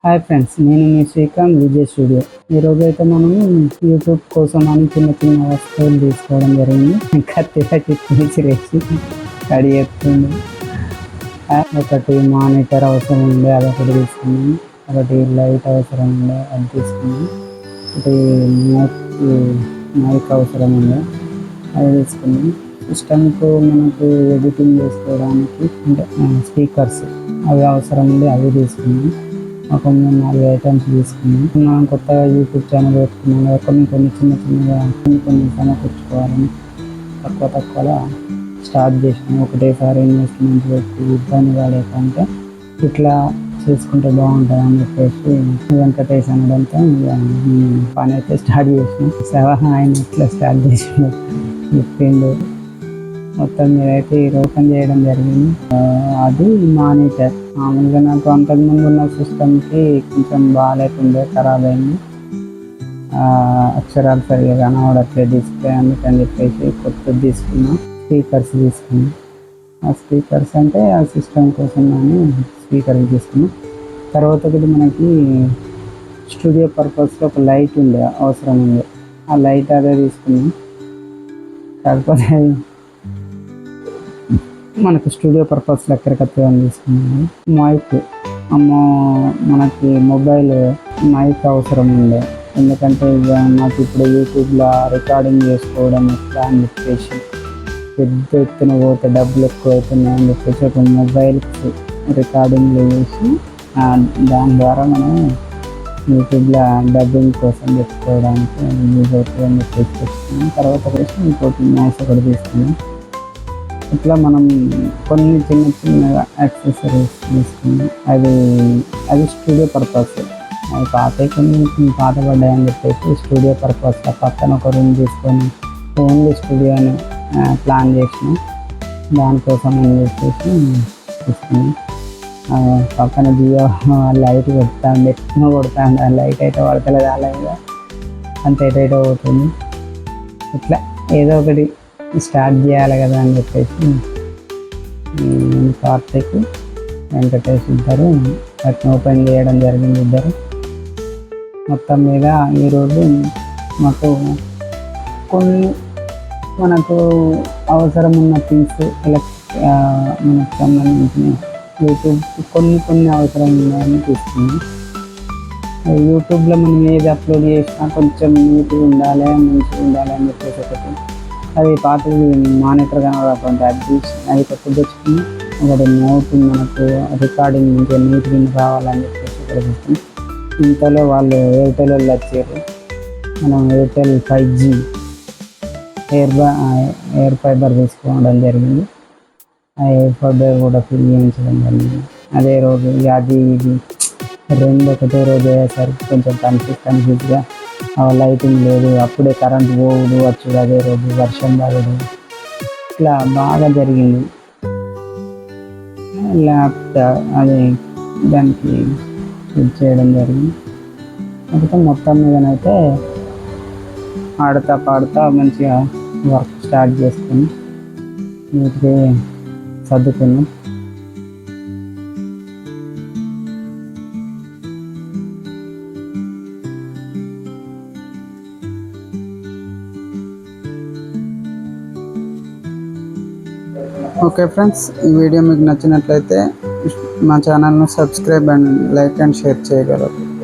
Hi friends, నేను మీ Srikanth Vijay studio. ఈరోజు అయితే మనం యూట్యూబ్ కోసం అని చిన్న చిన్న వస్తువులు తీసుకోవడం జరిగింది. కత్తి తీసిరేసి రెడీ చేస్తుంది. ఒకటి మానిటర్ అవసరం ఉండే అదొకటి తీసుకున్నాం, ఒకటి లైట్ అవసరం ఉండే అది తీసుకున్నాం, ఒకటి మైక్ అవసరం ఉండే అది తీసుకున్నాం. సిస్టమ్కు మనకు ఎడిటింగ్ చేసుకోవడానికి అంటే స్పీకర్స్ అవి అవసరం ఉండే అవి తీసుకున్నాం. ఒక 3-4 ఐటమ్స్ తీసుకున్నాం. మనం కొత్తగా యూట్యూబ్ ఛానల్ పెట్టుకున్నాం కదా, కొన్ని చిన్న చిన్నగా కొన్ని సమకూర్చుకోవాలని తక్కువలో స్టార్ట్ చేసినాం. ఒకటేసారి ఇన్వెస్ట్మెంట్ పెట్టి ఇబ్బంది పడేకంటే ఇట్లా చేసుకుంటే బాగుంటుంది అని చెప్పేసి వెంకటేష్ అనడంతో పని అయితే స్టార్ట్ చేసినాం. ఆయన ఇట్లా స్టార్ట్ చేసిండు, చెప్పిండు. మొత్తం మీదైతే ఓపెన్ చేయడం జరిగింది. అది మానిటర్. మామూలుగా నాకు అంతకుముందు ఉన్న సిస్టమ్కి కొంచెం బాగాలేకుండే, ఖరాబ్ అయింది. అక్షరాలు సరిగా కనబడట్లేదు డిస్ప్లే, అందుకని చెప్పేసి కొత్తది తీసుకున్నాం. స్పీకర్స్ తీసుకున్నాం. ఆ స్పీకర్స్ అంటే ఆ సిస్టమ్ కోసం అని స్పీకర్స్ తీసుకున్నాం. తర్వాత ఒకటి మనకి స్టూడియో పర్పస్లో ఒక లైట్ ఉండే అవసరం ఉంది. ఆ లైట్ అదే తీసుకున్నాం. కాకపోతే మనకు స్టూడియో పర్పస్ ఎక్కడికక్కడ తీసుకున్నాము. మైక్ మనకి మొబైల్ మైక్ అవసరం ఉండే, ఎందుకంటే ఇక నాకు ఇప్పుడు యూట్యూబ్లో రికార్డింగ్ చేసుకోవడం ఎట్లా అని చెప్పేసి పెద్ద ఎత్తున పోతే డబ్బులు ఎక్కువ అవుతున్నాయి అని చెప్పేసి ఒక మొబైల్కి రికార్డింగ్లో చేసి దాని ద్వారా మనం యూట్యూబ్లో డబ్బింగ్ కోసం పెట్టుకోవడానికి యూజ్ అవుతుంది అని చెప్పేసి తెచ్చుకున్నాం. తర్వాత వచ్చి ఇంకోటి మ్యాస్ ఒకటి తీసుకున్నాం. ఇట్లా మనం కొన్ని చిన్నగా యాక్సెసరీస్ తీసుకున్నాం. అది స్టూడియో పర్పస్. అది కొన్ని పాతపడ్డాయని చెప్పేసి స్టూడియో పర్పస్ పక్కన ఒక రూమ్ తీసుకొని ఓన్లీ స్టూడియో అని ప్లాన్ చేసినాం. దానికోసం అని చెప్పేసి తీసుకున్నాం. పక్కన జియో లైట్ కొడతాండి ఆ లైట్ అయితే పడతలేదు, అలాగే అంత ఎటైతే పోతుంది. ఇట్లా ఏదో ఒకటి స్టార్ట్ చేయాలి కదా అని చెప్పేసి కార్తిక్, వెంకటేష్ ఇద్దరు వాటిని ఓపెన్ చేయడం జరిగింది. ఇద్దరు మొత్తం మీద ఈరోజు మనకు అవసరం ఉన్న థింగ్స్ మనకు సంబంధించిన యూట్యూబ్ కొన్ని అవసరం ఉన్నాయని తీసుకున్నాం. యూట్యూబ్లో మనం ఏది అప్లోడ్ చేసినా కొంచెం నీట్గా ఉండాలి, మంచిగా ఉండాలి అని చెప్పేసి ఒకటి అది పాతది మానిటర్ కనబడకుండా అది కొత్తది తెచ్చుకుని ఒకటి నోట్ మనకు రికార్డింగ్ మంచిగా నీట్గా రావాలని చెప్పేసి ఇక్కడ తీసుకుని ఇంతలో వాళ్ళు ఎయిర్టెల్ వాళ్ళు వచ్చారు. మనం ఎయిర్టెల్ 5G ఎయిర్ ఫైబర్ తీసుకోవడం జరిగింది. ఆ ఎయిర్ ఫైబర్ కూడా ఫిల్ చేయించడం జరిగింది. అదే రోజు అది ఇది రెండు ఒకటే రోజు అయ్యేసరికి కొంచెం కన్ఫ్యూజ్గా లైటింగ్ లేదు, అప్పుడే కరెంట్ పోవుడు వచ్చుడు, అదే రోజు వర్షం పడదు, ఇట్లా బాగా జరిగింది. ల్యాప్టాప్ అది దానికి ఫిట్ చేయడం జరిగింది. కాకపోతే మొత్తం మీదనైతే ఆడుతా పాడుతా మంచిగా వర్క్ స్టార్ట్ చేసుకుని నీట్గా సర్దుకున్నాం. ఓకే ఫ్రెండ్స్, ఈ వీడియో మీకు నచ్చినట్లయితే మా ఛానల్ను subscribe and like and share చేయగలరు.